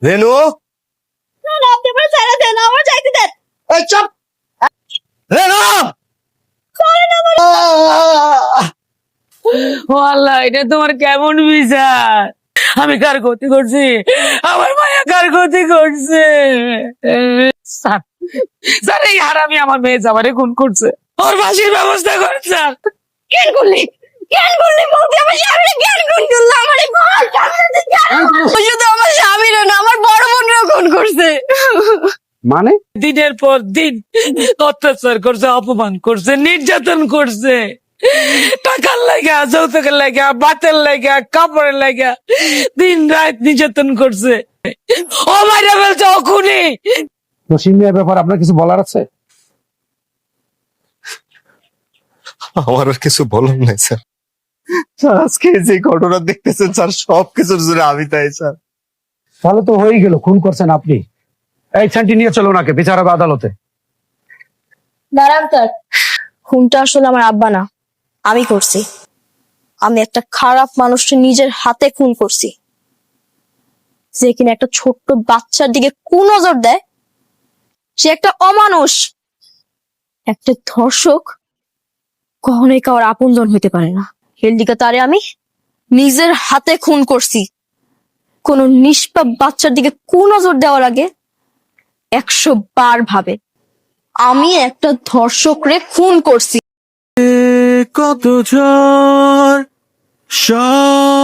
রেনু, আপনি আমার ছেড়ে দেন, আমার চাইতে দেন। এই চুপ। রেনু, ও আল্লাহ, এটা তোমার কেমন বিচার? আমি কার ক্ষতি করছি? আমার মায়া কার ক্ষতি করছে? স্যার, স্যার, এই হারামি আমার মেয়ে জামারে খুন করছে, ওর ফাঁসির ব্যবস্থা করেন স্যার। কেন করলি? কেন করলি বলতে? আমার স্বামীরে কেন খুন করলো? আমারে বল, জানতে কেন? ও শুধু আমার স্বামীরে না, আমার বড় বোনকেও খুন করছে। মানে দিনের পর দিন অত্যাচার করছে, অপমান করছে, নির্যাতন করছে। টাকার লাগা, যৌতুকের লাগা, বাতের লাগা, কাপড়ের লাগা দিন রাত নির্যাতন করছে। ও মাইরা ফেলছে, ও খুনি। জসিম মিয়ার ব্যাপার আপনার কিছু বলার আছে? আমার আর কিছু বলার নাই স্যার। স্যার, আজকে যে ঘটনা দেখতেছেন স্যার, সবকিছুর জন্য আমি তাই স্যার। তাহলে তো হয়েই গেল, খুন করছেন আপনি। এই স্যান্টি নিয়ে চলো ওনাকে, বিচার হবে আদালতে। দাঁড়ান স্যার, খুনটা আসলে আমার আব্বা না, আমি করছি। আমি একটা খারাপ মানুষকে নিজের হাতে খুন করছি, যে কিনা একটা ছোট্ট বাচ্চার দিকে কুনজর দেয়। সে একটা অমানুষ, একটা ধর্ষক কখনোই কারোর আপনজন হইতে পারে না। এর দিকে তারে আমি নিজের হাতে খুন করছি। কোন নিষ্পাপ বাচ্চার দিকে কুনজর দেওয়ার আগে 100 বার ভাবে। আমি একটা ধর্ষকরে খুন করছি। কত ঝড় সব